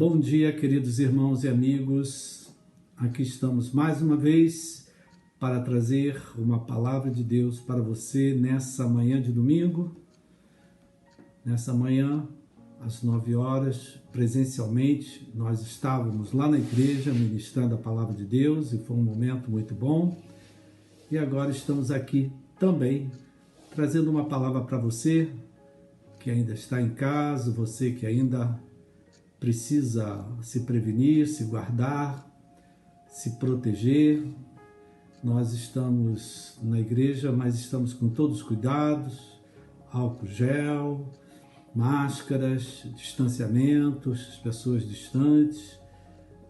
Bom dia, queridos irmãos e amigos. Aqui estamos mais uma vez para trazer uma palavra de Deus para você nessa manhã de domingo. Nessa manhã, às 9 horas, presencialmente, nós estávamos lá na igreja ministrando a palavra de Deus e foi um momento muito bom. E agora estamos aqui também trazendo uma palavra para você que ainda está em casa, você que ainda precisa se prevenir, se guardar, se proteger. Nós estamos na igreja, mas estamos com todos os cuidados, álcool gel, máscaras, distanciamentos, as pessoas distantes.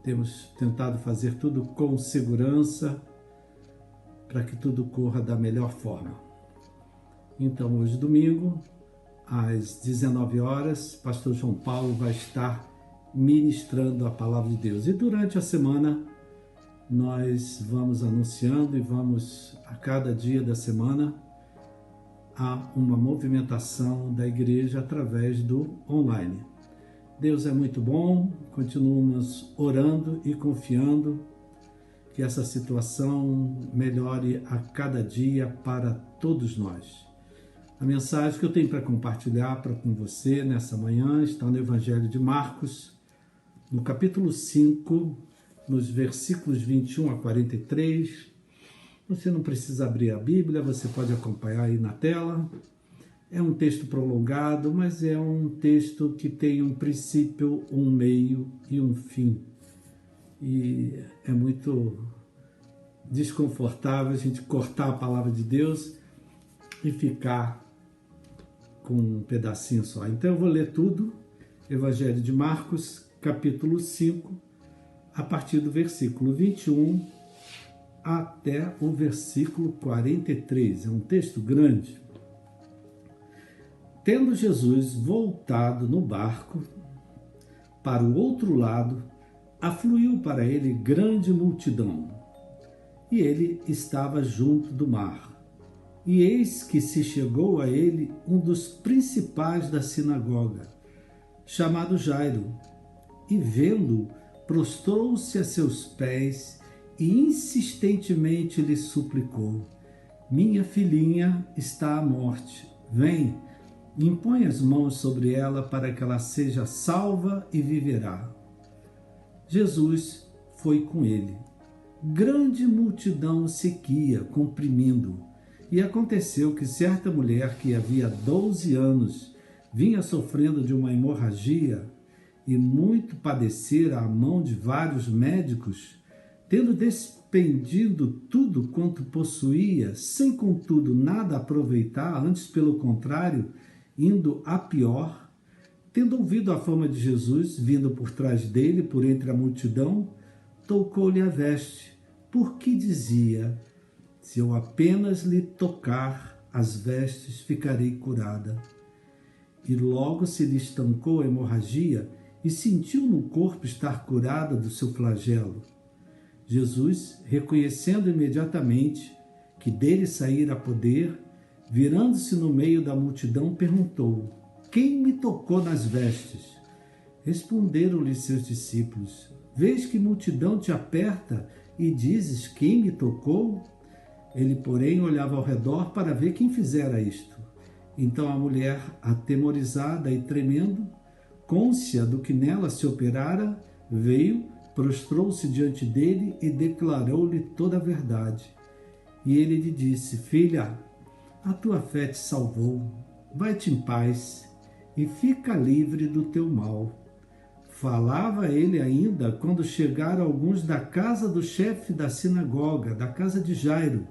Temos tentado fazer tudo com segurança para que tudo corra da melhor forma. Então, hoje, domingo, às 19 horas, pastor João Paulo vai estar ministrando a palavra de Deus. E durante a semana, nós vamos anunciando e vamos, a cada dia da semana, há uma movimentação da igreja através do online. Deus é muito bom, continuamos orando e confiando que essa situação melhore a cada dia para todos nós. A mensagem que eu tenho para compartilhar com você nessa manhã está no Evangelho de Marcos, no capítulo 5, nos versículos 21 a 43. Você não precisa abrir a Bíblia, você pode acompanhar aí na tela. É um texto prolongado, mas é um texto que tem um princípio, um meio e um fim. E é muito desconfortável a gente cortar a palavra de Deus e ficar com um pedacinho só. Então eu vou ler tudo, Evangelho de Marcos, capítulo 5, a partir do versículo 21 até o versículo 43. É um texto grande. Tendo Jesus voltado no barco para o outro lado, afluiu para ele grande multidão, e ele estava junto do mar. E eis que se chegou a ele um dos principais da sinagoga, chamado Jairo, e vendo-o, prostrou-se a seus pés e insistentemente lhe suplicou: minha filhinha está à morte, vem, impõe as mãos sobre ela para que ela seja salva e viverá. Jesus foi com ele. Grande multidão o seguia, comprimindo-o. E aconteceu que certa mulher que havia 12 anos vinha sofrendo de uma hemorragia e muito padecera à mão de vários médicos, tendo despendido tudo quanto possuía, sem contudo nada aproveitar, antes pelo contrário, indo a pior, tendo ouvido a fama de Jesus, vindo por trás dele, por entre a multidão, tocou-lhe a veste, porque dizia: se eu apenas lhe tocar as vestes, ficarei curada. E logo se lhe estancou a hemorragia e sentiu no corpo estar curada do seu flagelo. Jesus, reconhecendo imediatamente que dele saíra poder, virando-se no meio da multidão, perguntou: quem me tocou nas vestes? Responderam-lhe seus discípulos: vês que multidão te aperta e dizes: quem me tocou? Ele, porém, olhava ao redor para ver quem fizera isto. Então a mulher, atemorizada e tremendo, cônscia do que nela se operara, veio, prostrou-se diante dele e declarou-lhe toda a verdade. E ele lhe disse: filha, a tua fé te salvou, vai-te em paz e fica livre do teu mal. Falava ele ainda quando chegaram alguns da casa do chefe da sinagoga, da casa de Jairo,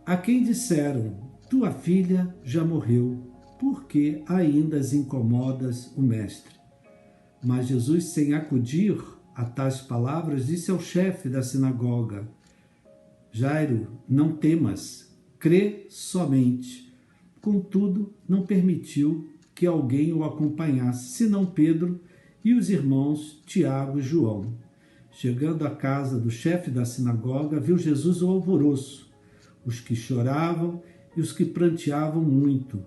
a quem disseram: tua filha já morreu, porque ainda as incomodas o mestre? Mas Jesus, sem acudir a tais palavras, disse ao chefe da sinagoga: Jairo, não temas, crê somente. Contudo, não permitiu que alguém o acompanhasse, senão Pedro e os irmãos Tiago e João. Chegando à casa do chefe da sinagoga, viu Jesus o alvoroço, os que choravam e os que pranteavam muito.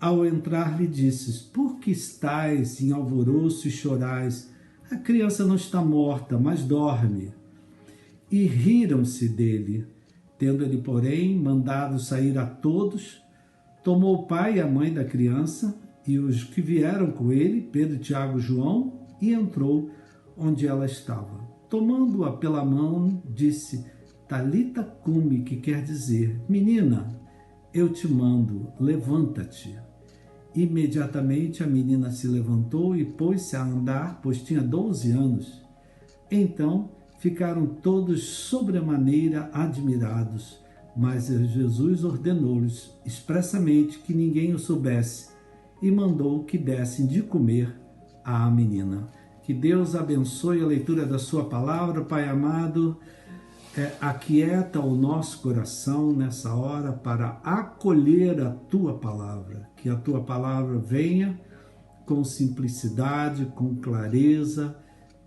Ao entrar, lhe disse: por que estáis em alvoroço e chorais? a criança não está morta, mas dorme. E riram-se dele. Tendo ele, porém, mandado sair a todos, tomou o pai e a mãe da criança e os que vieram com ele, Pedro, Tiago e João, e entrou onde ela estava. Tomando-a pela mão, disse: Talita cumi, que quer dizer: Menina, eu te mando, levanta-te. Imediatamente a menina se levantou e pôs-se a andar, pois tinha 12 anos. Então ficaram todos sobremaneira admirados, mas Jesus ordenou-lhes expressamente que ninguém o soubesse e mandou que dessem de comer à menina. Que Deus abençoe a leitura da sua palavra, Pai amado. Aquieta o nosso coração nessa hora para acolher a Tua palavra. Que a Tua palavra venha com simplicidade, com clareza,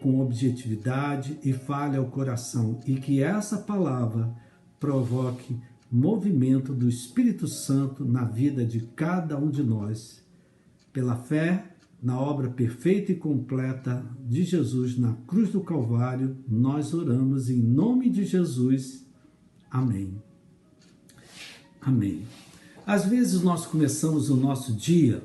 com objetividade e fale ao coração. E que essa palavra provoque movimento do Espírito Santo na vida de cada um de nós. Pela fé na obra perfeita e completa de Jesus na cruz do Calvário, nós oramos em nome de Jesus. Amém. Amém. Às vezes nós começamos o nosso dia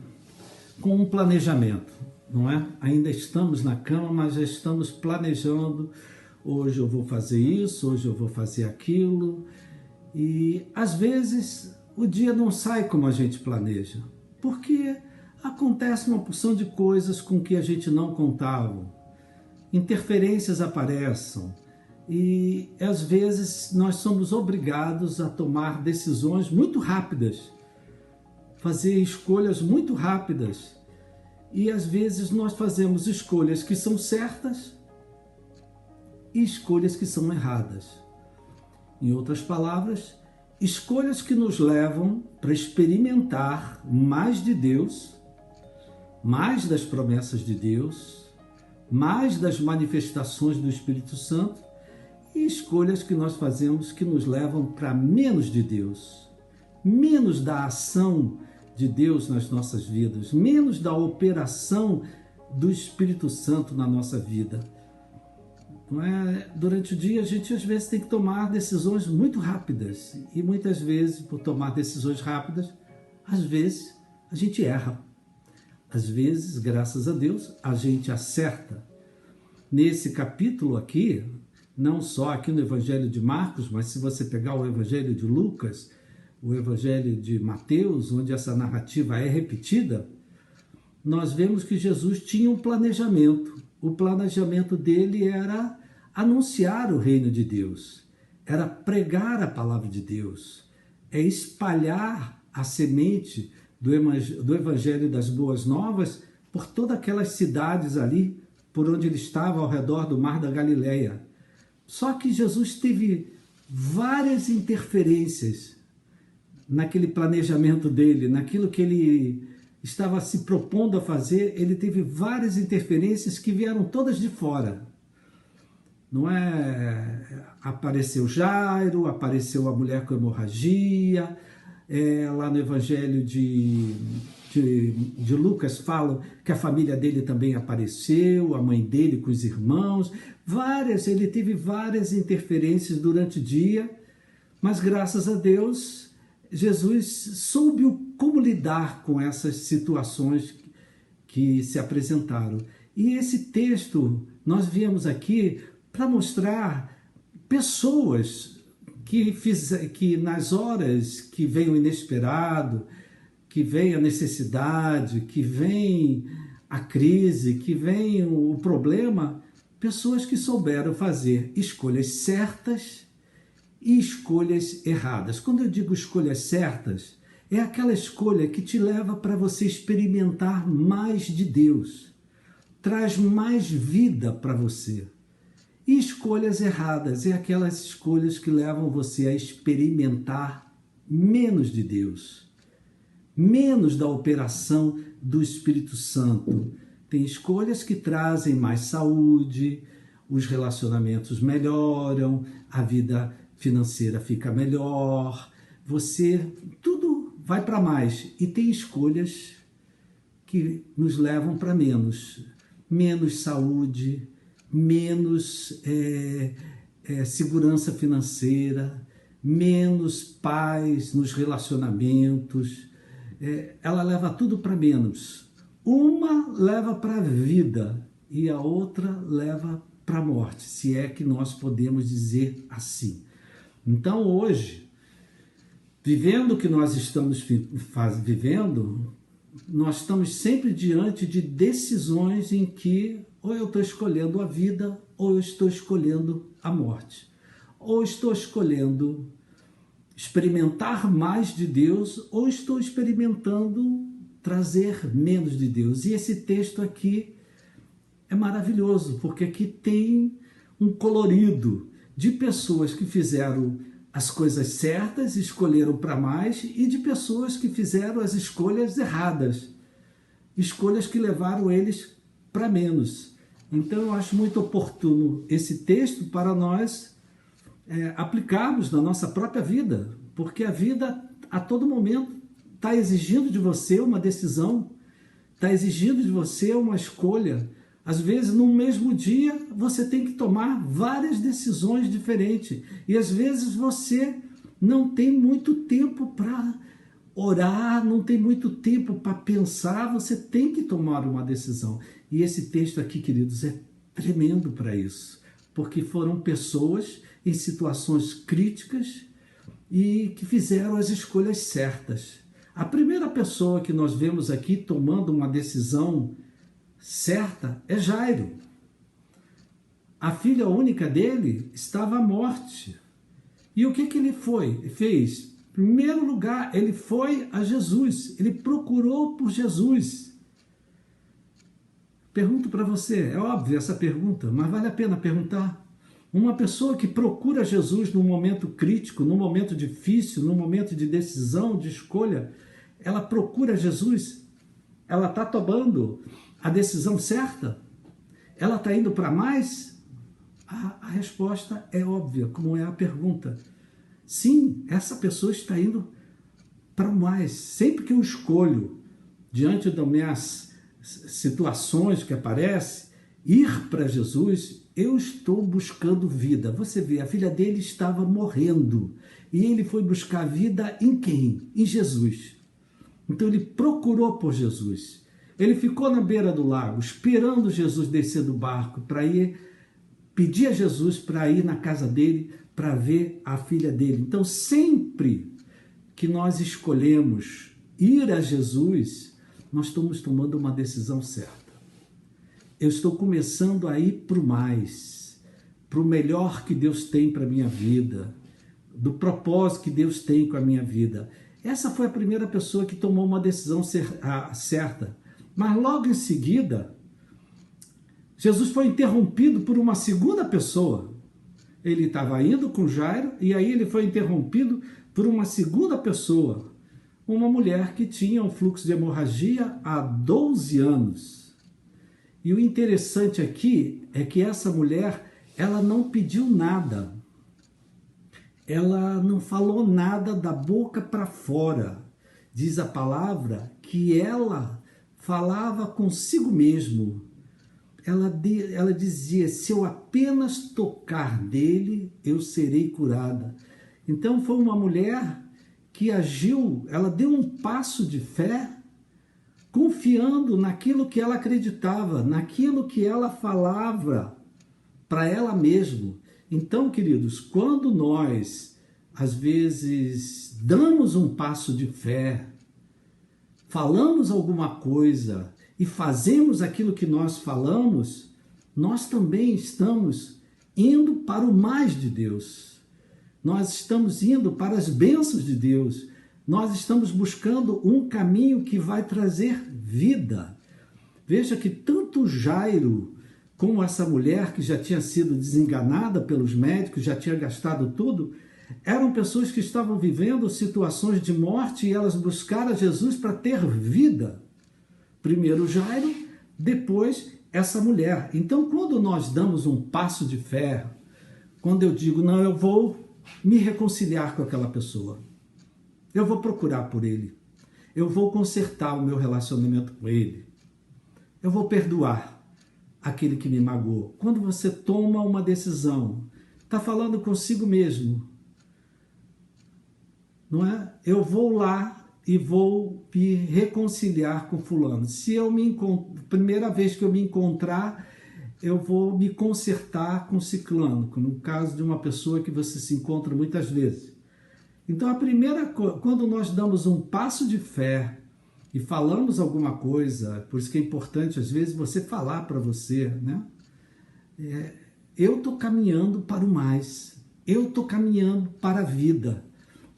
com um planejamento, não é? Ainda estamos na cama, mas já estamos planejando. Hoje eu vou fazer isso, hoje eu vou fazer aquilo. E às vezes o dia não sai como a gente planeja, porque acontece uma porção de coisas com que a gente não contava. Interferências aparecem e às vezes nós somos obrigados a tomar decisões muito rápidas, fazer escolhas muito rápidas. E às vezes nós fazemos escolhas que são certas e escolhas que são erradas. Em outras palavras, escolhas que nos levam para experimentar mais de Deus, mais das promessas de Deus, mais das manifestações do Espírito Santo, e escolhas que nós fazemos que nos levam para menos de Deus, menos da ação de Deus nas nossas vidas, menos da operação do Espírito Santo na nossa vida. Não é? Durante o dia a gente às vezes tem que tomar decisões muito rápidas e muitas vezes, por tomar decisões rápidas, às vezes a gente erra. Às vezes, graças a Deus, a gente acerta. Nesse capítulo aqui, não só aqui no Evangelho de Marcos, mas se você pegar o Evangelho de Lucas, o Evangelho de Mateus, onde essa narrativa é repetida, nós vemos que Jesus tinha um planejamento. O planejamento dele era anunciar o reino de Deus, era pregar a palavra de Deus, é espalhar a semente do Evangelho das Boas Novas por todas aquelas cidades ali, por onde ele estava, ao redor do Mar da Galileia. Só que Jesus teve várias interferências naquele planejamento dele, naquilo que ele estava se propondo a fazer. Ele teve várias interferências que vieram todas de fora. Não é? Apareceu Jairo, apareceu a mulher com hemorragia. Lá no Evangelho de Lucas falam que a família dele também apareceu, a mãe dele com os irmãos, ele teve várias interferências durante o dia, mas graças a Deus, Jesus soube como lidar com essas situações que se apresentaram. E esse texto, nós viemos aqui para mostrar pessoas que nas horas que vem o inesperado, que vem a necessidade, que vem a crise, que vem o problema, pessoas que souberam fazer escolhas certas e escolhas erradas. Quando eu digo escolhas certas, é aquela escolha que te leva para você experimentar mais de Deus, traz mais vida para você. E escolhas erradas é aquelas escolhas que levam você a experimentar menos de Deus, menos da operação do Espírito Santo. Tem escolhas que trazem mais saúde, os relacionamentos melhoram, a vida financeira fica melhor, tudo vai para mais. E tem escolhas que nos levam para menos. menos saúde, menos segurança financeira, menos paz nos relacionamentos. Ela leva tudo para menos. Uma leva para a vida e a outra leva para a morte, se é que nós podemos dizer assim. Então hoje, vivendo o que nós estamos vivendo, nós estamos sempre diante de decisões em que ou eu estou escolhendo a vida ou eu estou escolhendo a morte. Ou estou escolhendo experimentar mais de Deus ou estou experimentando trazer menos de Deus. E esse texto aqui é maravilhoso, porque aqui tem um colorido de pessoas que fizeram as coisas certas, escolheram para mais, e de pessoas que fizeram as escolhas erradas, escolhas que levaram eles para menos. Então eu acho muito oportuno esse texto para nós aplicarmos na nossa própria vida, porque a vida a todo momento está exigindo de você uma decisão, está exigindo de você uma escolha. Às vezes, no mesmo dia, você tem que tomar várias decisões diferentes. E às vezes você não tem muito tempo para orar, não tem muito tempo para pensar, você tem que tomar uma decisão. E esse texto aqui, queridos, é tremendo para isso, porque foram pessoas em situações críticas e que fizeram as escolhas certas. A primeira pessoa que nós vemos aqui tomando uma decisão certa é Jairo. A filha única dele estava à morte. E o que ele fez? Em primeiro lugar, ele foi a Jesus. Ele procurou por Jesus. Pergunto para você, é óbvio essa pergunta, mas vale a pena perguntar. Uma pessoa que procura Jesus num momento crítico, num momento difícil, num momento de decisão, de escolha, ela procura Jesus, ela está tomando a decisão certa? Ela está indo para mais? A resposta é óbvia, como é a pergunta. Sim, essa pessoa está indo para mais. Sempre que eu escolho, diante das minhas situações que aparecem, ir para Jesus, eu estou buscando vida. Você vê, a filha dele estava morrendo e ele foi buscar vida em quem? Em Jesus. Então ele procurou por Jesus. Ele ficou na beira do lago, esperando Jesus descer do barco para ir pedir a Jesus para ir na casa dele, para ver a filha dele. Então, sempre que nós escolhemos ir a Jesus, nós estamos tomando uma decisão certa. Eu estou começando a ir para o mais, para o melhor que Deus tem para a minha vida, do propósito que Deus tem com a minha vida. Essa foi a primeira pessoa que tomou uma decisão certa. Mas logo em seguida, Jesus foi interrompido por uma segunda pessoa. Ele estava indo com Jairo e aí ele foi interrompido por uma segunda pessoa, uma mulher que tinha um fluxo de hemorragia há 12 anos. E o interessante aqui é que essa mulher, ela não pediu nada. Ela não falou nada da boca para fora. Diz a palavra que ela falava consigo mesmo. Ela dizia, se eu apenas tocar dele, eu serei curada. Então foi uma mulher que agiu, ela deu um passo de fé, confiando naquilo que ela acreditava, naquilo que ela falava para ela mesma. Então, queridos, quando nós, às vezes, damos um passo de fé, falamos alguma coisa e fazemos aquilo que nós falamos, nós também estamos indo para o mais de Deus. Nós estamos indo para as bênçãos de Deus. Nós estamos buscando um caminho que vai trazer vida. Veja que tanto Jairo como essa mulher que já tinha sido desenganada pelos médicos, já tinha gastado tudo, eram pessoas que estavam vivendo situações de morte e elas buscaram Jesus para ter vida. Primeiro Jairo, depois essa mulher. Então, quando nós damos um passo de fé, quando eu digo, não, eu vou me reconciliar com aquela pessoa, eu vou procurar por ele, eu vou consertar o meu relacionamento com ele, eu vou perdoar, aquele que me magoou. Quando você toma uma decisão, está falando consigo mesmo, não é? Eu vou lá e vou me reconciliar com fulano. Se eu primeira vez que eu me encontrar, eu vou me consertar com ciclano, no caso de uma pessoa que você se encontra muitas vezes. Então, quando nós damos um passo de fé e falamos alguma coisa, por isso que é importante, às vezes, você falar para você, né? Eu estou caminhando para o mais, eu estou caminhando para a vida,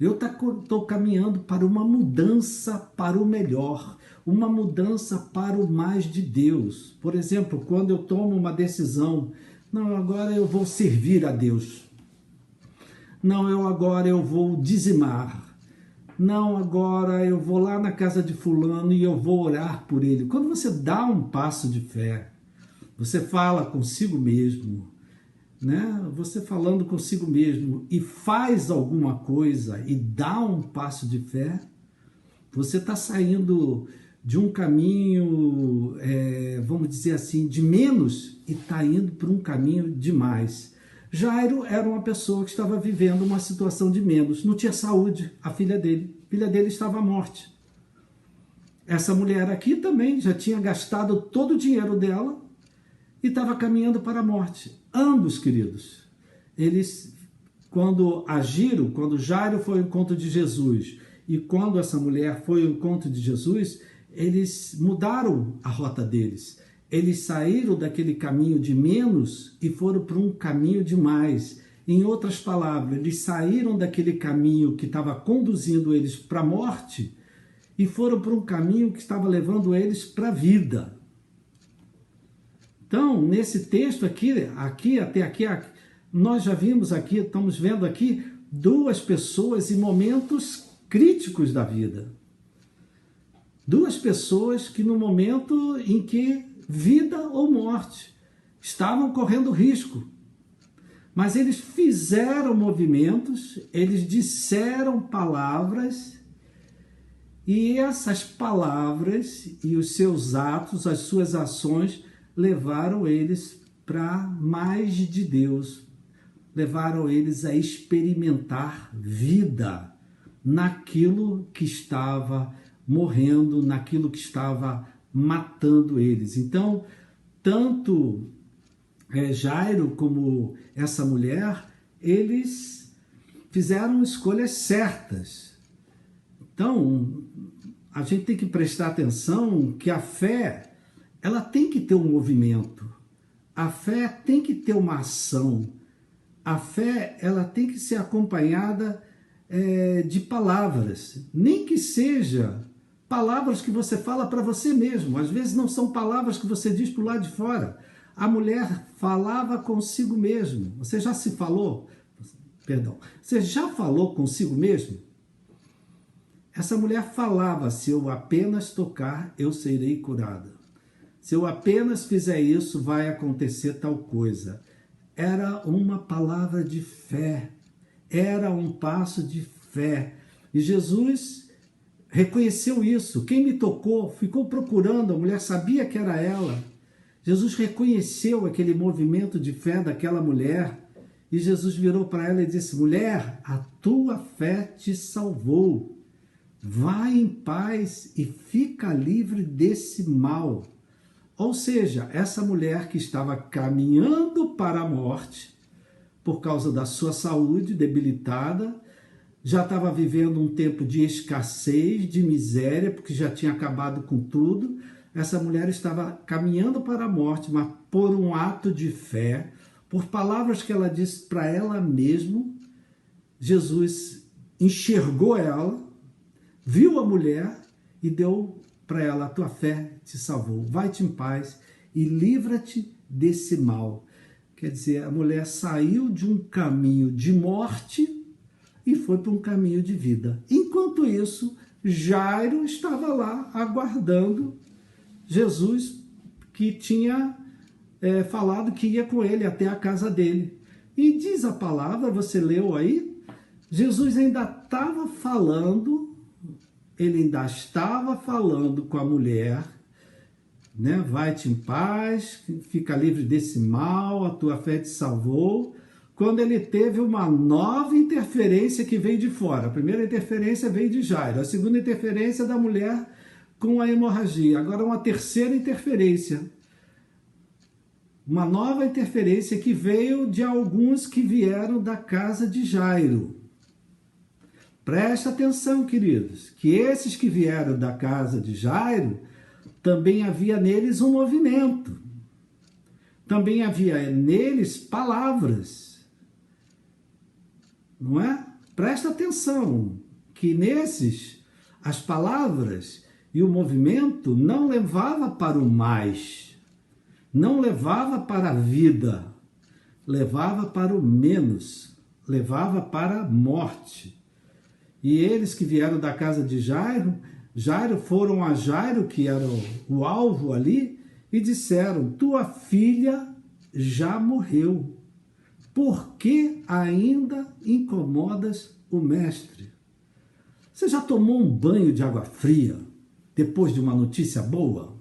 eu estou caminhando para uma mudança para o melhor, uma mudança para o mais de Deus. Por exemplo, quando eu tomo uma decisão, não, agora eu vou servir a Deus. Não, agora eu vou dizimar. Não, agora eu vou lá na casa de fulano e eu vou orar por ele. Quando você dá um passo de fé, você fala consigo mesmo, né? Você falando consigo mesmo e faz alguma coisa e dá um passo de fé, você está saindo de um caminho, vamos dizer assim, de menos e está indo para um caminho de mais. Jairo era uma pessoa que estava vivendo uma situação de menos, não tinha saúde, a filha dele estava à morte. Essa mulher aqui também já tinha gastado todo o dinheiro dela e estava caminhando para a morte. Ambos, queridos, eles, quando agiram, quando Jairo foi ao encontro de Jesus e quando essa mulher foi ao encontro de Jesus, eles mudaram a rota deles. Eles saíram daquele caminho de menos e foram para um caminho de mais. Em outras palavras, eles saíram daquele caminho que estava conduzindo eles para a morte e foram para um caminho que estava levando eles para a vida. Então, nesse texto até aqui, nós já vimos aqui, estamos vendo aqui, duas pessoas em momentos críticos da vida. Duas pessoas que no momento em que vida ou morte estavam correndo risco. Mas eles fizeram movimentos, eles disseram palavras, e essas palavras e os seus atos, as suas ações, levaram eles para mais de Deus, levaram eles a experimentar vida naquilo que estava morrendo, naquilo que estava matando eles. Então, tanto Jairo como essa mulher, eles fizeram escolhas certas. Então, a gente tem que prestar atenção que a fé, ela tem que ter um movimento. A fé tem que ter uma ação. A fé, ela tem que ser acompanhada de palavras. Nem que seja palavras que você fala para você mesmo. Às vezes não são palavras que você diz para o lado de fora. A mulher falava consigo mesmo. Você já se falou? Perdão. Você já falou consigo mesmo? Essa mulher falava: se eu apenas tocar, eu serei curada. Se eu apenas fizer isso, vai acontecer tal coisa. Era uma palavra de fé. Era um passo de fé. E Jesus reconheceu isso. Quem me tocou ficou procurando, a mulher sabia que era ela. Jesus reconheceu aquele movimento de fé daquela mulher e Jesus virou para ela e disse: mulher, a tua fé te salvou. Vai em paz e fica livre desse mal. Ou seja, essa mulher que estava caminhando para a morte por causa da sua saúde debilitada, já estava vivendo um tempo de escassez, de miséria, porque já tinha acabado com tudo. Essa mulher estava caminhando para a morte, mas por um ato de fé, por palavras que ela disse para ela mesma, Jesus enxergou ela, viu a mulher e deu para ela: a tua fé te salvou, vai-te em paz e livra-te desse mal. Quer dizer, a mulher saiu de um caminho de morte e foi para um caminho de vida. Enquanto isso, Jairo estava lá aguardando Jesus, que tinha falado que ia com ele até a casa dele. E diz a palavra, você leu aí, Jesus ainda estava falando, ele ainda estava falando com a mulher, né? Vai-te em paz, fica livre desse mal, a tua fé te salvou. Quando ele teve uma nova interferência que veio de fora. A primeira interferência veio de Jairo, a segunda interferência da mulher com a hemorragia. Agora uma terceira interferência. Uma nova interferência que veio de alguns que vieram da casa de Jairo. Presta atenção, queridos, que esses que vieram da casa de Jairo, também havia neles um movimento. Também havia neles palavras. Não é? Presta atenção, que nesses, as palavras e o movimento não levava para o mais, não levava para a vida, levava para o menos, levava para a morte. E eles que vieram da casa de Jairo foram a Jairo, que era o alvo ali, e disseram: tua filha já morreu. Por que ainda incomodas o mestre? Você já tomou um banho de água fria depois de uma notícia boa?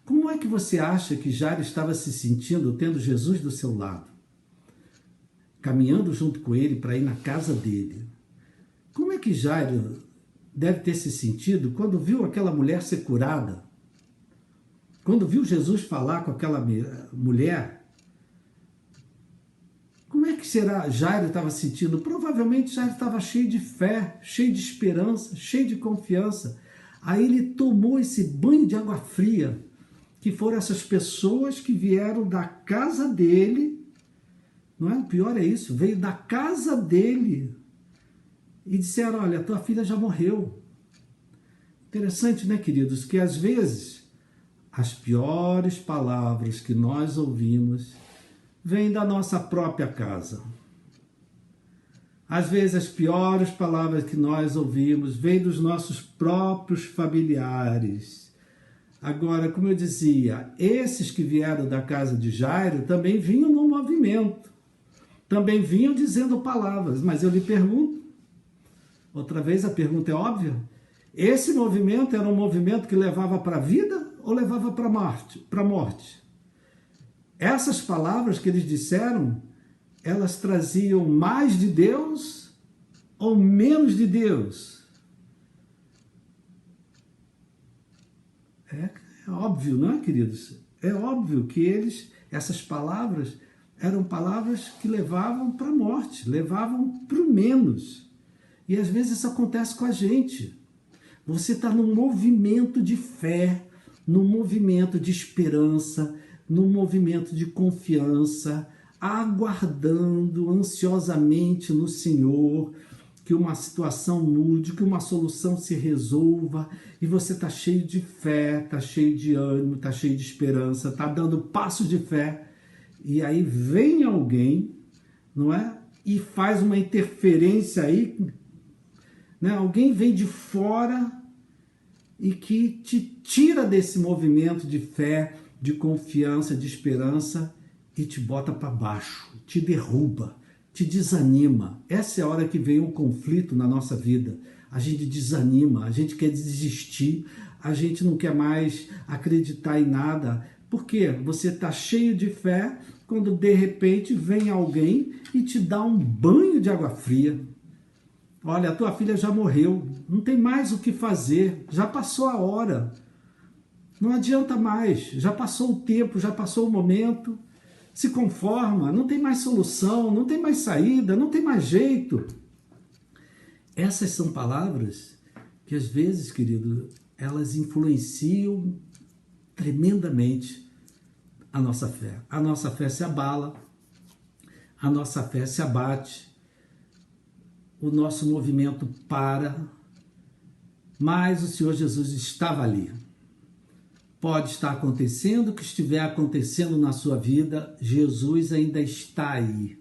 Como é que você acha que Jairo estava se sentindo tendo Jesus do seu lado? Caminhando junto com ele para ir na casa dele. Como é que Jairo deve ter se sentido quando viu aquela mulher ser curada? Quando viu Jesus falar com aquela mulher? Como é que Jairo estava sentindo? Provavelmente Jairo estava cheio de fé, cheio de esperança, cheio de confiança. Aí ele tomou esse banho de água fria, que foram essas pessoas que vieram da casa dele, não é? O pior é isso, veio da casa dele e disseram: olha, tua filha já morreu. Interessante, né, queridos, que às vezes as piores palavras que nós ouvimos vêm da nossa própria casa. Às vezes as piores palavras que nós ouvimos vêm dos nossos próprios familiares. Agora, como eu dizia, esses que vieram da casa de Jairo também vinham no movimento, também vinham dizendo palavras, mas eu lhe pergunto, outra vez a pergunta é óbvia, esse movimento era um movimento que levava para a vida ou levava para a morte? Essas palavras que eles disseram, elas traziam mais de Deus ou menos de Deus? É óbvio, não é, queridos? É óbvio que essas palavras eram palavras que levavam para a morte, levavam para o menos. E às vezes isso acontece com a gente. Você está num movimento de fé, num movimento de esperança, num movimento de confiança, aguardando ansiosamente no Senhor, que uma situação mude, que uma solução se resolva, e você está cheio de fé, está cheio de ânimo, está cheio de esperança, está dando passos de fé, e aí vem alguém, não é? E faz uma interferência aí, né? Alguém vem de fora e que te tira desse movimento de fé, de confiança, de esperança, e te bota para baixo, te derruba, te desanima. Essa é a hora que vem um conflito na nossa vida. A gente desanima, a gente quer desistir, a gente não quer mais acreditar em nada. Por quê? Você está cheio de fé quando de repente vem alguém e te dá um banho de água fria. Olha, a tua filha já morreu, não tem mais o que fazer, já passou a hora. Não adianta mais, já passou o tempo, já passou o momento. Se conforma, não tem mais solução, não tem mais saída, não tem mais jeito. Essas são palavras que às vezes, querido, elas influenciam tremendamente a nossa fé. A nossa fé se abala, a nossa fé se abate, o nosso movimento para, mas o Senhor Jesus estava ali. Pode estar acontecendo o que estiver acontecendo na sua vida, Jesus ainda está aí.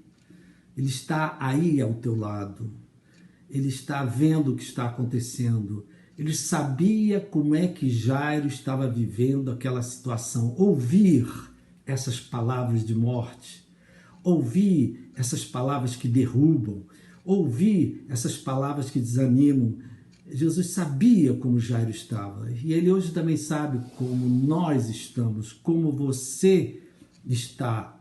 Ele está aí ao teu lado. Ele está vendo o que está acontecendo. Ele sabia como é que Jairo estava vivendo aquela situação. Ouvir essas palavras de morte, ouvir essas palavras que derrubam, ouvir essas palavras que desanimam, Jesus sabia como Jairo estava. E ele hoje também sabe como nós estamos, como você está.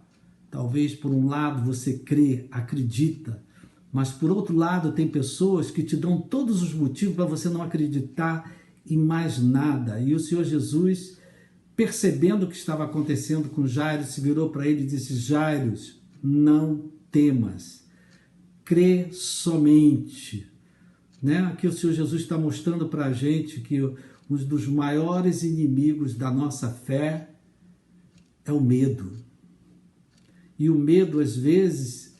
Talvez por um lado você crê, acredita, mas por outro lado tem pessoas que te dão todos os motivos para você não acreditar em mais nada. E o Senhor Jesus, percebendo o que estava acontecendo com Jairo, se virou para ele e disse: Jairo, não temas, crê somente. Aqui o Senhor Jesus está mostrando para a gente que um dos maiores inimigos da nossa fé é o medo. E o medo, às vezes,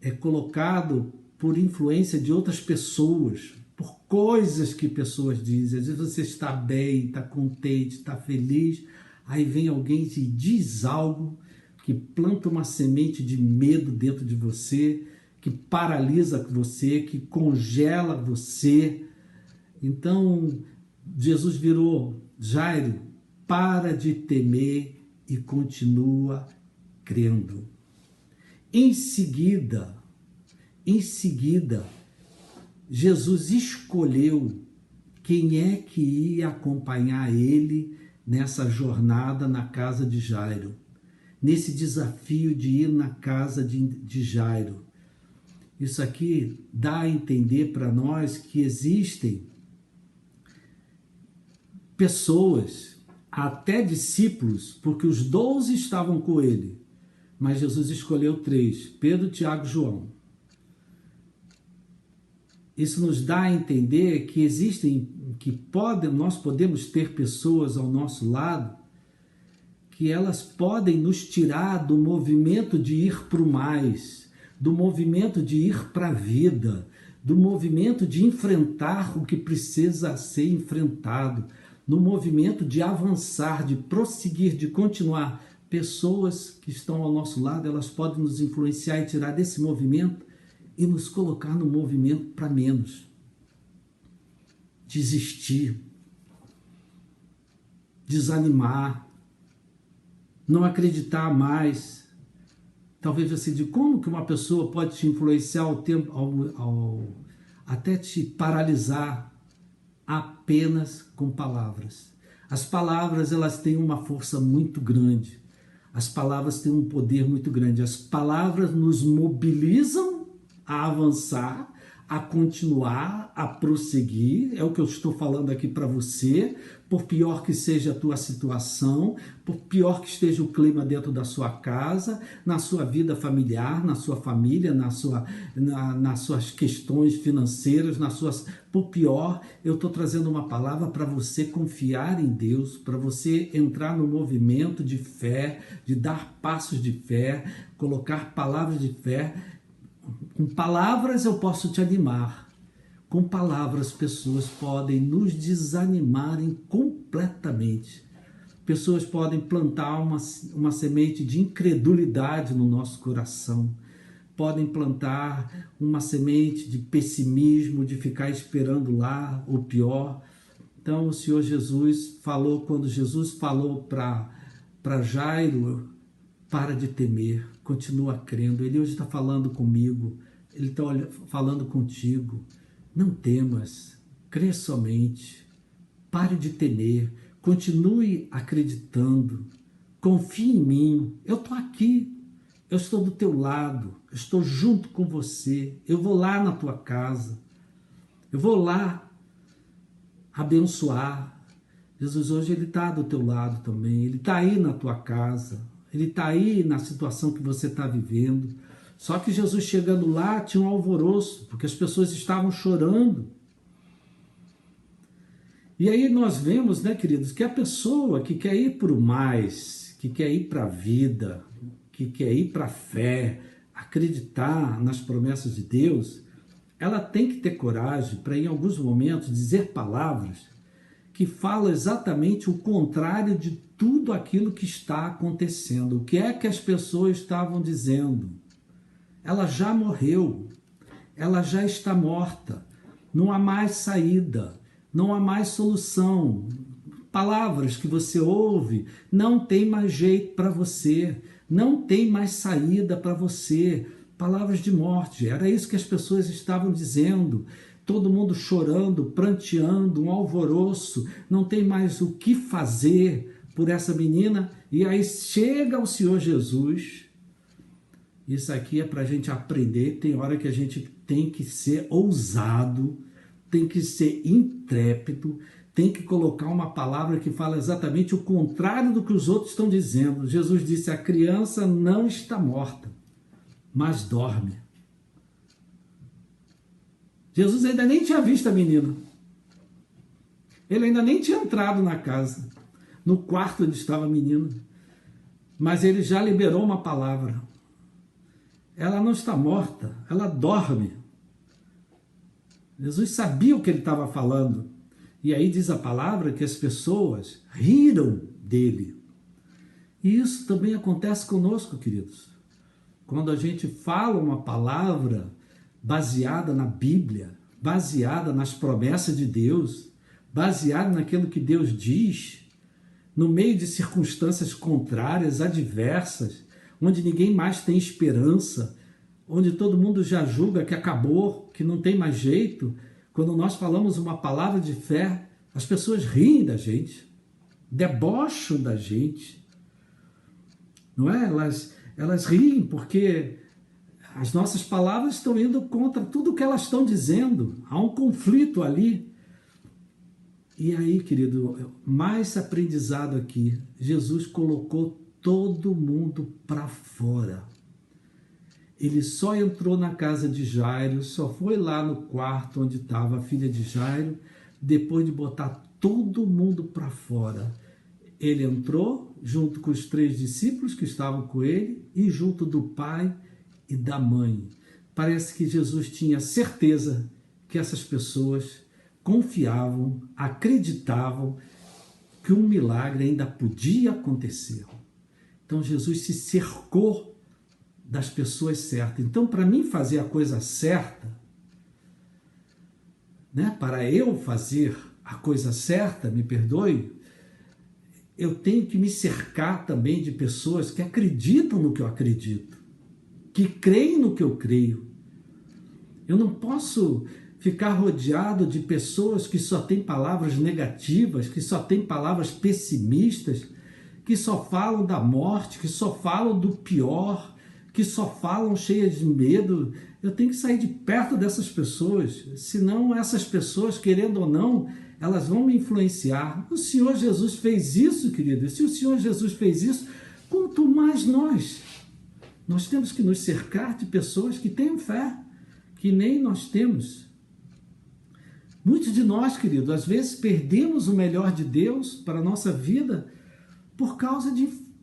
é colocado por influência de outras pessoas, por coisas que pessoas dizem. Às vezes você está bem, está contente, está feliz, aí vem alguém e te diz algo que planta uma semente de medo dentro de você, que paralisa você, que congela você. Então, Jesus virou: Jairo, para de temer e continua crendo. Em seguida, Jesus escolheu quem é que ia acompanhar ele nessa jornada na casa de Jairo, nesse desafio de ir na casa de Jairo. Isso aqui dá a entender para nós que existem pessoas, até discípulos, porque os 12 estavam com ele, mas Jesus escolheu 3, Pedro, Tiago e João. Isso nos dá a entender que nós podemos ter pessoas ao nosso lado que elas podem nos tirar do movimento de ir para o mais, do movimento de ir para a vida, do movimento de enfrentar o que precisa ser enfrentado, no movimento de avançar, de prosseguir, de continuar. Pessoas que estão ao nosso lado, elas podem nos influenciar e tirar desse movimento e nos colocar no movimento para menos. Desistir, desanimar, não acreditar mais. Talvez você diga: como que uma pessoa pode te influenciar até te paralisar? Apenas com palavras. As palavras, elas têm uma força muito grande. As palavras têm um poder muito grande. As palavras nos mobilizam a avançar, a continuar, a prosseguir. É o que eu estou falando aqui para você. Por pior que seja a tua situação, por pior que esteja o clima dentro da sua casa, na sua vida familiar, na sua família, nas suas questões financeiras, por pior, eu estou trazendo uma palavra para você confiar em Deus, para você entrar no movimento de fé, de dar passos de fé, colocar palavras de fé. Com palavras eu posso te animar. Com palavras, pessoas podem nos desanimarem completamente. Pessoas podem plantar uma semente de incredulidade no nosso coração. Podem plantar uma semente de pessimismo, de ficar esperando lá o pior. Então, o Senhor Jesus falou, quando Jesus falou para Jairo: para de temer, continua crendo. Ele hoje está falando comigo, ele está falando contigo. Não temas, crê somente, pare de temer, continue acreditando, confie em mim, eu estou aqui, eu estou do teu lado, eu estou junto com você, eu vou lá na tua casa, eu vou lá abençoar. Jesus hoje ele está do teu lado também, ele está aí na tua casa, ele está aí na situação que você está vivendo. Só que Jesus chegando lá tinha um alvoroço, porque as pessoas estavam chorando. E aí nós vemos, queridos, que a pessoa que quer ir para o mais, que quer ir para a vida, que quer ir para a fé, acreditar nas promessas de Deus, ela tem que ter coragem para, em alguns momentos, dizer palavras que falam exatamente o contrário de tudo aquilo que está acontecendo. O que é que as pessoas estavam dizendo? Ela já morreu, ela já está morta, não há mais saída, não há mais solução. Palavras que você ouve, não tem mais jeito para você, não tem mais saída para você. Palavras de morte, era isso que as pessoas estavam dizendo. todo mundo chorando, pranteando, um alvoroço, não tem mais o que fazer por essa menina, e aí chega o Senhor Jesus. Isso aqui é para a gente aprender. Tem hora que a gente tem que ser ousado, tem que ser intrépido, tem que colocar uma palavra que fala exatamente o contrário do que os outros estão dizendo. Jesus disse: a criança não está morta, mas dorme. Jesus ainda nem tinha visto a menina. Ele ainda nem tinha entrado na casa, no quarto onde estava a menina. Mas ele já liberou uma palavra. Ela não está morta, ela dorme. Jesus sabia o que ele estava falando. E aí diz a palavra que as pessoas riram dele. E isso também acontece conosco, queridos. Quando a gente fala uma palavra baseada na Bíblia, baseada nas promessas de Deus, baseada naquilo que Deus diz, no meio de circunstâncias contrárias, adversas, onde ninguém mais tem esperança, onde todo mundo já julga que acabou, que não tem mais jeito, quando nós falamos uma palavra de fé, as pessoas riem da gente, debocham da gente, não é? Elas riem porque as nossas palavras estão indo contra tudo o que elas estão dizendo, há um conflito ali. E aí, querido, mais aprendizado aqui, Jesus colocou todo mundo para fora. Ele só entrou na casa de Jairo, só foi lá no quarto onde estava a filha de Jairo, depois de botar todo mundo para fora. Ele entrou junto com os 3 discípulos que estavam com ele e junto do pai e da mãe. Parece que Jesus tinha certeza que essas pessoas confiavam, acreditavam que um milagre ainda podia acontecer. Então Jesus se cercou das pessoas certas. Então, para mim fazer a coisa certa, né, para eu fazer a coisa certa, me perdoe, eu tenho que me cercar também de pessoas que acreditam no que eu acredito, que creem no que eu creio. Eu não posso ficar rodeado de pessoas que só têm palavras negativas, que só têm palavras pessimistas, que só falam da morte, que só falam do pior, que só falam cheias de medo. Eu tenho que sair de perto dessas pessoas, senão essas pessoas, querendo ou não, elas vão me influenciar. O Senhor Jesus fez isso, querido. Se o Senhor Jesus fez isso, quanto mais nós. Nós temos que nos cercar de pessoas que tenham fé, que nem nós temos. Muitos de nós, querido, às vezes perdemos o melhor de Deus para a nossa vida por causa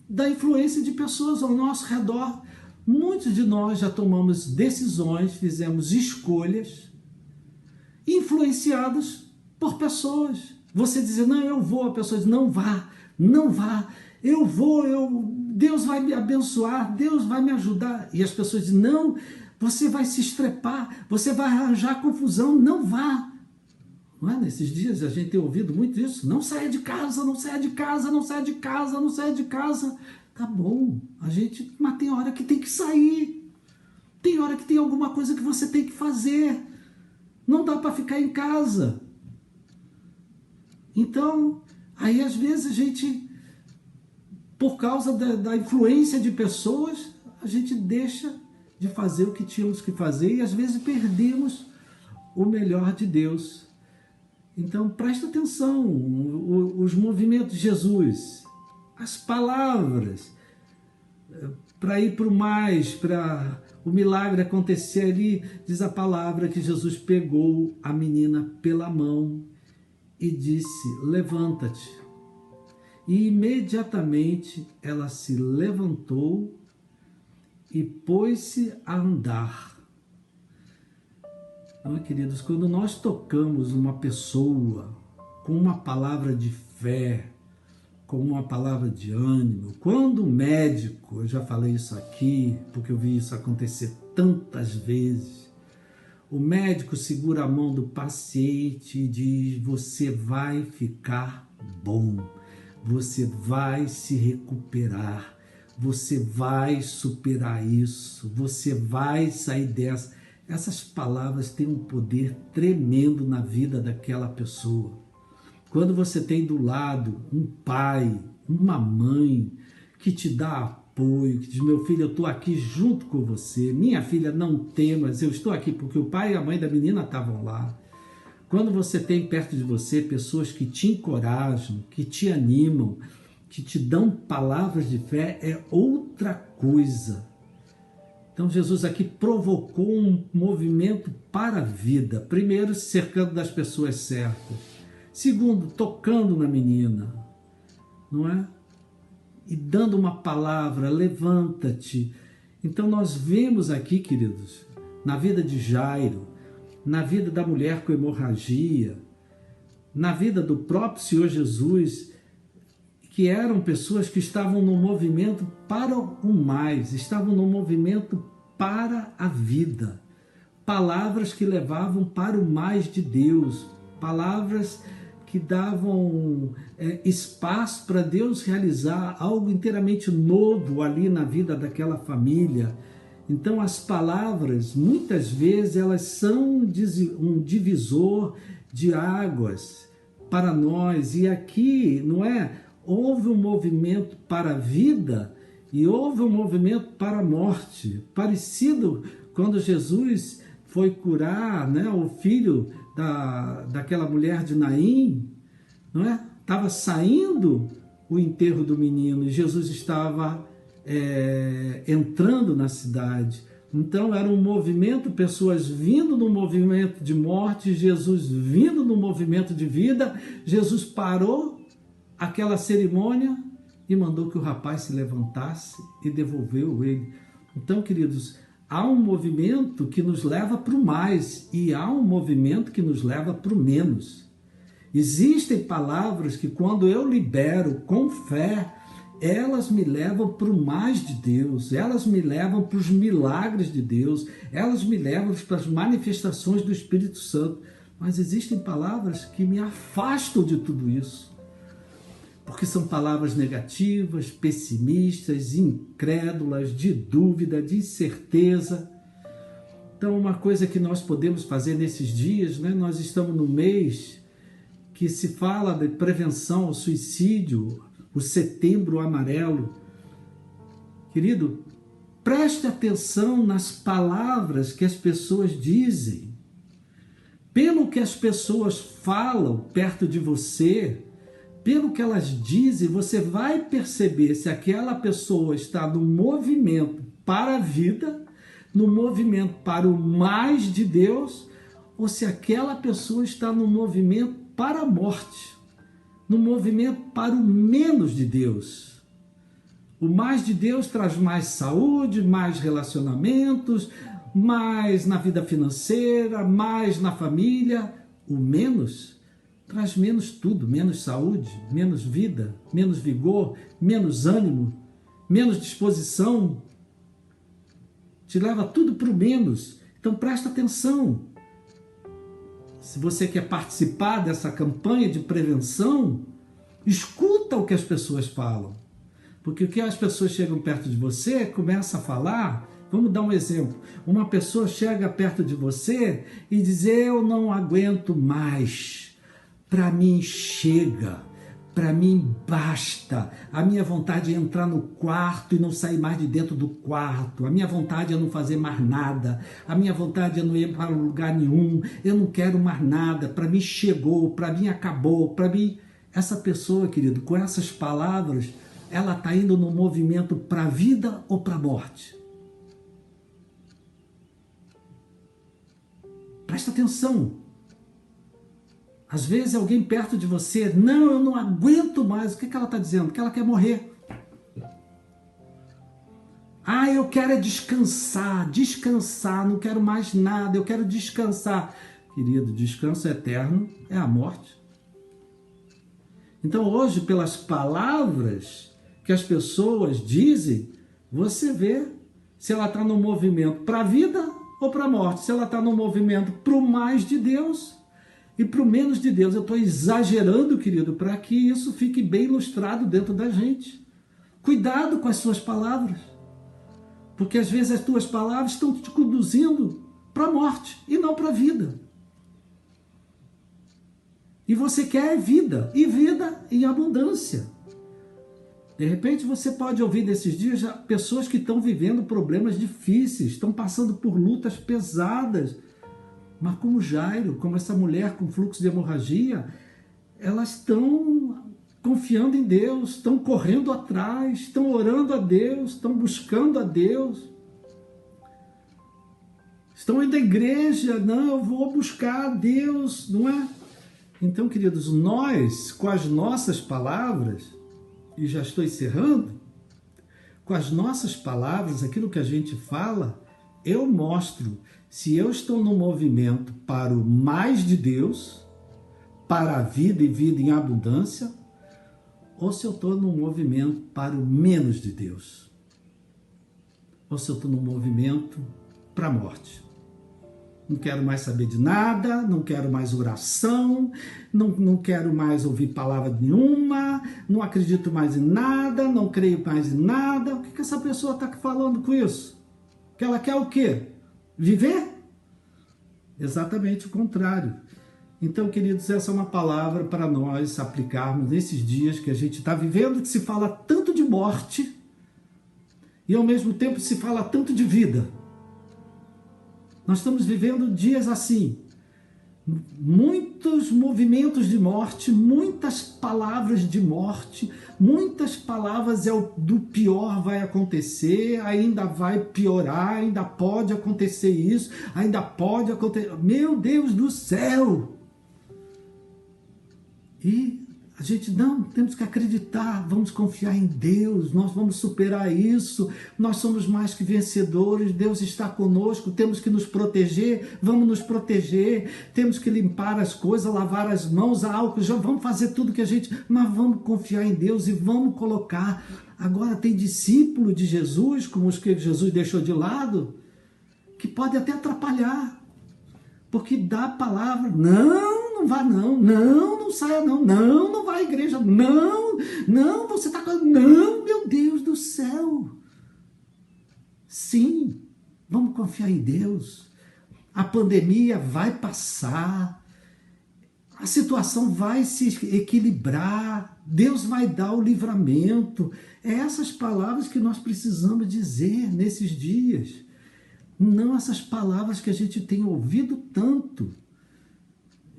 da influência de pessoas ao nosso redor. Muitos de nós já tomamos decisões, fizemos escolhas influenciadas por pessoas. Você dizer: não, eu vou, a pessoa diz: não vá, não vá, eu vou, Deus vai me abençoar, Deus vai me ajudar. E as pessoas dizem: não, você vai se estrepar, você vai arranjar confusão, não vá. Não é? Nesses dias a gente tem ouvido muito isso: não saia de casa, não saia de casa, não saia de casa, não saia de casa. Tá bom, mas tem hora que tem que sair, tem hora que tem alguma coisa que você tem que fazer, não dá para ficar em casa. Então, aí às vezes a gente, por causa da influência de pessoas, a gente deixa de fazer o que tínhamos que fazer e às vezes perdemos o melhor de Deus. Então presta atenção, os movimentos de Jesus, as palavras, para ir para o mais, para o milagre acontecer ali, diz a palavra que Jesus pegou a menina pela mão e disse: levanta-te. E imediatamente ela se levantou e pôs-se a andar. Então, queridos, quando nós tocamos uma pessoa com uma palavra de fé, com uma palavra de ânimo, quando o médico, eu já falei isso aqui, porque eu vi isso acontecer tantas vezes, o médico segura a mão do paciente e diz: você vai ficar bom, você vai se recuperar, você vai superar isso, você vai sair dessa. essas palavras têm um poder tremendo na vida daquela pessoa. Quando você tem do lado um pai, uma mãe que te dá apoio, que diz: meu filho, eu estou aqui junto com você, minha filha, não temas, eu estou aqui, porque o pai e a mãe da menina estavam lá. Quando você tem perto de você pessoas que te encorajam, que te animam, que te dão palavras de fé, é outra coisa. Então Jesus aqui provocou um movimento para a vida. Primeiro, se cercando das pessoas certas. Segundo, tocando na menina, não é? E dando uma palavra: levanta-te. Então nós vemos aqui, queridos, na vida de Jairo, na vida da mulher com hemorragia, na vida do próprio Senhor Jesus, que eram pessoas que estavam no movimento para o mais, estavam no movimento para a vida. Palavras que levavam para o mais de Deus, palavras que davam espaço para Deus realizar algo inteiramente novo ali na vida daquela família. Então as palavras, muitas vezes, elas são um divisor de águas para nós. E aqui, não é? Houve um movimento para a vida e houve um movimento para a morte. Parecido quando Jesus foi curar, né, o filho daquela mulher de Naim, não é? Estava saindo o enterro do menino e Jesus estava entrando na cidade. Então era um movimento, pessoas vindo no movimento de morte, Jesus vindo no movimento de vida. Jesus parou aquela cerimônia e mandou que o rapaz se levantasse e devolveu ele. Então, queridos, há um movimento que nos leva para o mais e há um movimento que nos leva para o menos. Existem palavras que, quando eu libero com fé, elas me levam para o mais de Deus, elas me levam para os milagres de Deus, elas me levam para as manifestações do Espírito Santo. Mas existem palavras que me afastam de tudo isso, porque são palavras negativas, pessimistas, incrédulas, de dúvida, de incerteza. Então, uma coisa que nós podemos fazer nesses dias, né? Nós estamos no mês que se fala de prevenção ao suicídio, o Setembro Amarelo. Querido, preste atenção nas palavras que as pessoas dizem. Pelo que as pessoas falam perto de você, pelo que elas dizem, você vai perceber se aquela pessoa está no movimento para a vida, no movimento para o mais de Deus, ou se aquela pessoa está no movimento para a morte, no movimento para o menos de Deus. O mais de Deus traz mais saúde, mais relacionamentos, mais na vida financeira, mais na família. O menos traz menos tudo, menos saúde, menos vida, menos vigor, menos ânimo, menos disposição. Te leva tudo para o menos. Então presta atenção. Se você quer participar dessa campanha de prevenção, escuta o que as pessoas falam. Porque o que as pessoas chegam perto de você, começa a falar. Vamos dar um exemplo. Uma pessoa chega perto de você e diz: eu não aguento mais. Para mim chega. Para mim basta. A minha vontade é entrar no quarto e não sair mais de dentro do quarto. A minha vontade é não fazer mais nada. A minha vontade é não ir para lugar nenhum. Eu não quero mais nada. Para mim chegou. Para mim acabou. Para mim... Essa pessoa, querido, com essas palavras, ela está indo no movimento para a vida ou para a morte? Presta atenção. Às vezes alguém perto de você: não, eu não aguento mais. O que ela está dizendo? Que ela quer morrer. Ah, eu quero é descansar, não quero mais nada, eu quero descansar. Querido, descanso eterno é a morte. Então hoje, pelas palavras que as pessoas dizem, você vê se ela está no movimento para a vida ou para a morte, se ela está no movimento para o mais de Deus e para o menos de Deus. Eu estou exagerando, querido, para que isso fique bem ilustrado dentro da gente. Cuidado com as suas palavras, porque às vezes as tuas palavras estão te conduzindo para a morte e não para a vida. E você quer vida, e vida em abundância. De repente você pode ouvir nesses dias já pessoas que estão vivendo problemas difíceis, estão passando por lutas pesadas, mas como Jairo, como essa mulher com fluxo de hemorragia, elas estão confiando em Deus, estão correndo atrás, estão orando a Deus, estão buscando a Deus. Estão indo à igreja, não, eu vou buscar a Deus, não é? Então, queridos, nós, com as nossas palavras, e já estou encerrando, com as nossas palavras, aquilo que a gente fala, eu mostro se eu estou no movimento para o mais de Deus, para a vida e vida em abundância, ou se eu estou no movimento para o menos de Deus, ou se eu estou no movimento para a morte. Não quero mais saber de nada, não quero mais oração, não quero mais ouvir palavra nenhuma, não acredito mais em nada, não creio mais em nada. O que essa pessoa está falando com isso? Que ela quer o quê? Viver? Exatamente o contrário. Então, queridos, essa é uma palavra para nós aplicarmos nesses dias que a gente está vivendo, que se fala tanto de morte e ao mesmo tempo se fala tanto de vida. Nós estamos vivendo dias assim, muitos movimentos de morte, muitas palavras de morte, muitas palavras do pior vai acontecer, ainda vai piorar, ainda pode acontecer isso, ainda pode acontecer... Meu Deus do céu! E a gente, não, temos que acreditar, vamos confiar em Deus, nós vamos superar isso, nós somos mais que vencedores, Deus está conosco, temos que nos proteger, vamos nos proteger, temos que limpar as coisas, lavar as mãos, álcool, já vamos fazer tudo que a gente, mas vamos confiar em Deus e vamos colocar. Agora tem discípulo de Jesus, como os que Jesus deixou de lado, que pode até atrapalhar, porque dá a palavra, não vá não saia não vá à igreja, não, você está com... Não, meu Deus do céu. Sim, vamos confiar em Deus. A pandemia vai passar, a situação vai se equilibrar, Deus vai dar o livramento. É essas palavras que nós precisamos dizer nesses dias. Não essas palavras que a gente tem ouvido tanto.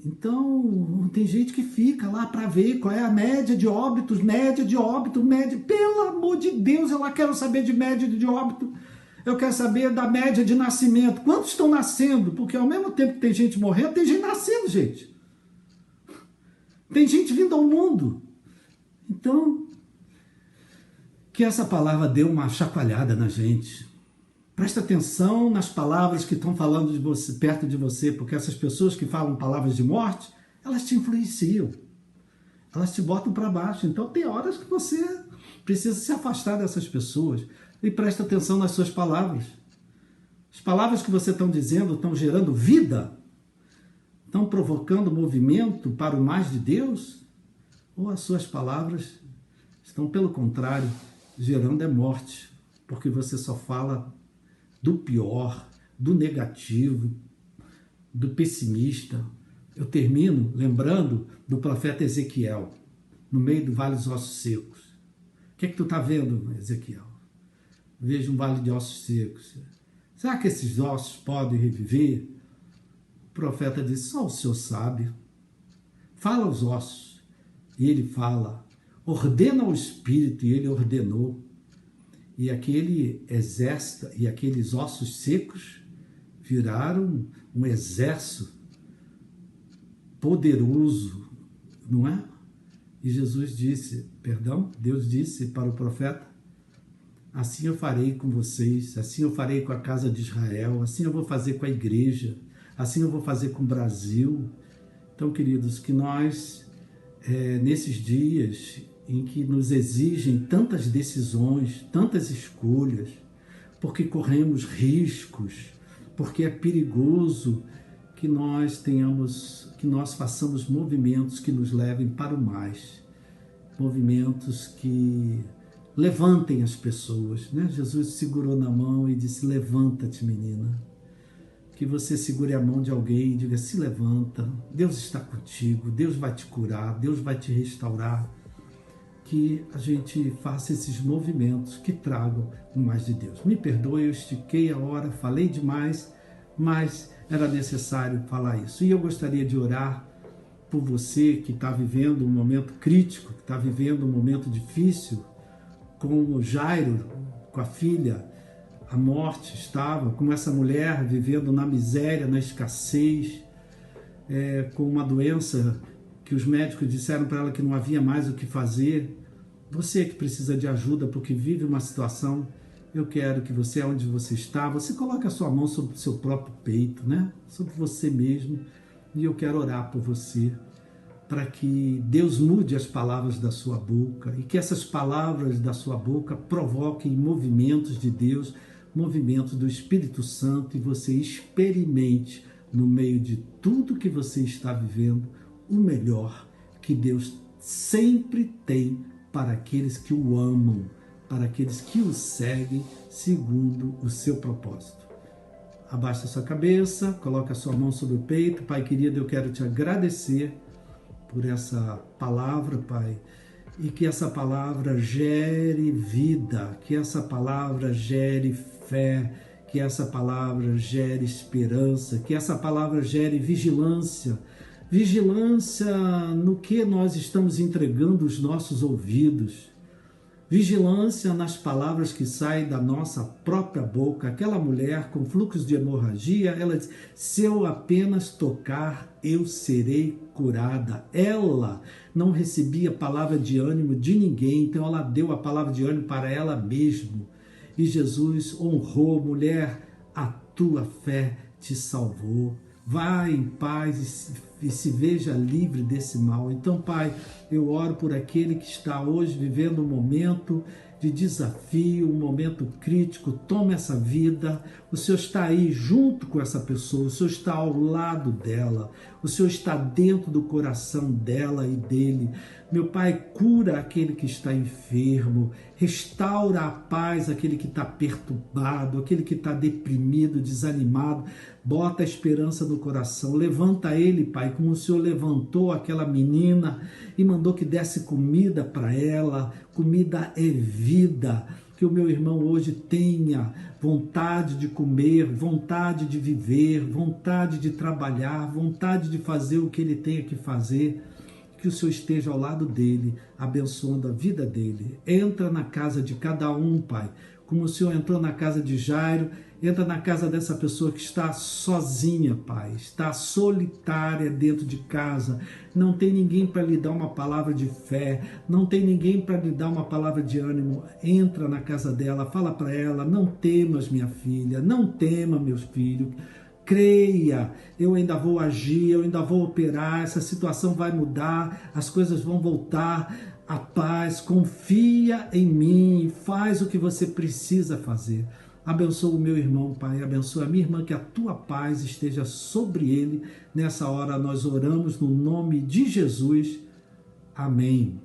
Então, tem gente que fica lá para ver qual é a média de óbitos, média. Pelo amor de Deus, eu lá quero saber de média de óbito. Eu quero saber da média de nascimento. Quantos estão nascendo? Porque ao mesmo tempo que tem gente morrendo, tem gente nascendo, gente. Tem gente vindo ao mundo. Então, que essa palavra dê uma chacoalhada na gente. Presta atenção nas palavras que estão falando de você, perto de você, porque essas pessoas que falam palavras de morte, elas te influenciam, elas te botam para baixo. Então tem horas que você precisa se afastar dessas pessoas e presta atenção nas suas palavras. As palavras que você está dizendo estão gerando vida? Estão provocando movimento para o mais de Deus? Ou as suas palavras estão, pelo contrário, gerando morte, porque você só fala do pior, do negativo, do pessimista. Eu termino lembrando do profeta Ezequiel, no meio do vale dos ossos secos. O que é que tu está vendo, Ezequiel? Vejo um vale de ossos secos. Será que esses ossos podem reviver? O profeta disse, só o Senhor sabe. Fala aos ossos. E ele fala, ordena ao Espírito, e ele ordenou. E aquele exército e aqueles ossos secos viraram um exército poderoso, não é? E Deus disse para o profeta, assim eu farei com vocês, assim eu farei com a casa de Israel, assim eu vou fazer com a igreja, assim eu vou fazer com o Brasil. Então, queridos, que nós, nesses dias em que nos exigem tantas decisões, tantas escolhas, porque corremos riscos, porque é perigoso que nós façamos movimentos que nos levem para o mais, movimentos que levantem as pessoas, né? Jesus segurou na mão e disse, levanta-te, menina, que você segure a mão de alguém e diga: se levanta, Deus está contigo, Deus vai te curar, Deus vai te restaurar. Que a gente faça esses movimentos que tragam o mais de Deus. Me perdoe, eu estiquei a hora, falei demais, mas era necessário falar isso. E eu gostaria de orar por você que está vivendo um momento crítico, que está vivendo um momento difícil, como Jairo, com a filha, a morte estava, como essa mulher vivendo na miséria, na escassez, com uma doença que os médicos disseram para ela que não havia mais o que fazer. Você que precisa de ajuda porque vive uma situação, eu quero que você, onde você está, você coloque a sua mão sobre o seu próprio peito, né? Sobre você mesmo, e eu quero orar por você, para que Deus mude as palavras da sua boca e que essas palavras da sua boca provoquem movimentos de Deus, movimentos do Espírito Santo, e você experimente, no meio de tudo que você está vivendo, o melhor que Deus sempre tem para aqueles que o amam, para aqueles que o seguem segundo o seu propósito. Abaixa a sua cabeça, coloca a sua mão sobre o peito. Pai querido, eu quero te agradecer por essa palavra, Pai, e que essa palavra gere vida, que essa palavra gere fé, que essa palavra gere esperança, que essa palavra gere vigilância, vigilância no que nós estamos entregando os nossos ouvidos, vigilância nas palavras que saem da nossa própria boca. Aquela mulher com fluxos de hemorragia, ela diz: se eu apenas tocar, eu serei curada. Ela não recebia palavra de ânimo de ninguém, então ela deu a palavra de ânimo para ela mesma. E Jesus honrou: mulher, a tua fé te salvou. Vai em paz e se veja livre desse mal. Então, Pai, eu oro por aquele que está hoje vivendo um momento de desafio, um momento crítico. Toma essa vida. O Senhor está aí junto com essa pessoa, o Senhor está ao lado dela, o Senhor está dentro do coração dela e dele. Meu Pai, cura aquele que está enfermo, restaura a paz aquele que está perturbado, aquele que está deprimido, desanimado. Bota a esperança no coração, levanta ele, Pai, como o Senhor levantou aquela menina e mandou que desse comida para ela. Comida é vida. Que o meu irmão hoje tenha vontade de comer, vontade de viver, vontade de trabalhar, vontade de fazer o que ele tenha que fazer. Que o Senhor esteja ao lado dele, abençoando a vida dele. Entra na casa de cada um, Pai, como o Senhor entrou na casa de Jairo. Entra na casa dessa pessoa que está sozinha, Pai, está solitária dentro de casa, não tem ninguém para lhe dar uma palavra de fé, não tem ninguém para lhe dar uma palavra de ânimo. Entra na casa dela, fala para ela: não temas, minha filha, não tema, meus filhos, creia, eu ainda vou agir, eu ainda vou operar, essa situação vai mudar, as coisas vão voltar à paz, confia em mim, faz o que você precisa fazer. Abençoa o meu irmão, Pai, abençoa a minha irmã, que a tua paz esteja sobre ele. Nessa hora nós oramos no nome de Jesus. Amém.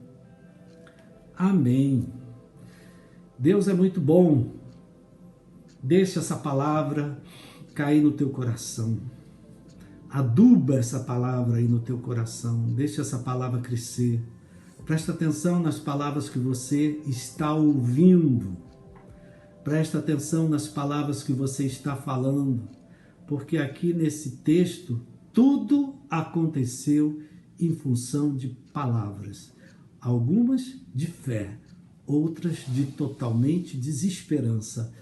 Amém. Deus é muito bom. Deixa essa palavra cair no teu coração. Aduba essa palavra aí no teu coração. Deixa essa palavra crescer. Presta atenção nas palavras que você está ouvindo. Presta atenção nas palavras que você está falando, porque aqui nesse texto tudo aconteceu em função de palavras. Algumas de fé, outras de totalmente desesperança.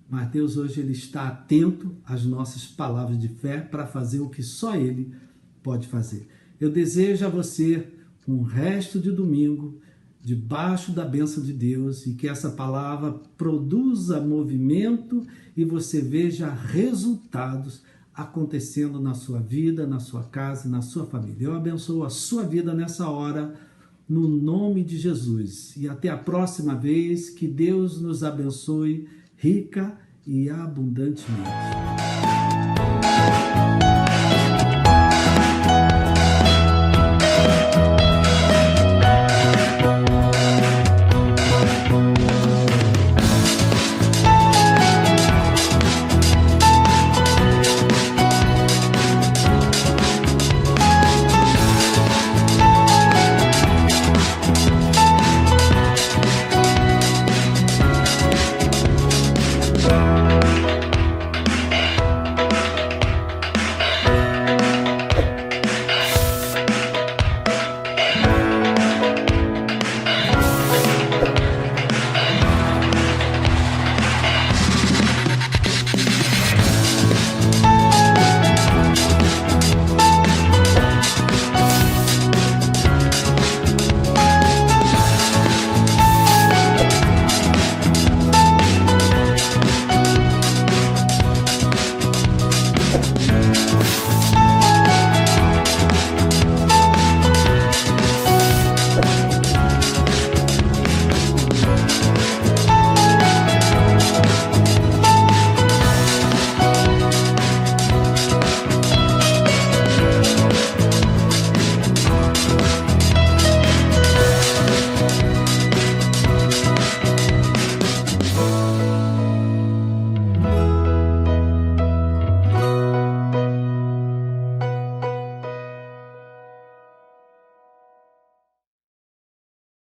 Mas Deus hoje ele está atento às nossas palavras de fé para fazer o que só Ele pode fazer. Eu desejo a você um resto de domingo debaixo da bênção de Deus, e que essa palavra produza movimento e você veja resultados acontecendo na sua vida, na sua casa e na sua família. Eu abençoo a sua vida nessa hora, no nome de Jesus. E até a próxima vez, que Deus nos abençoe rica e abundantemente.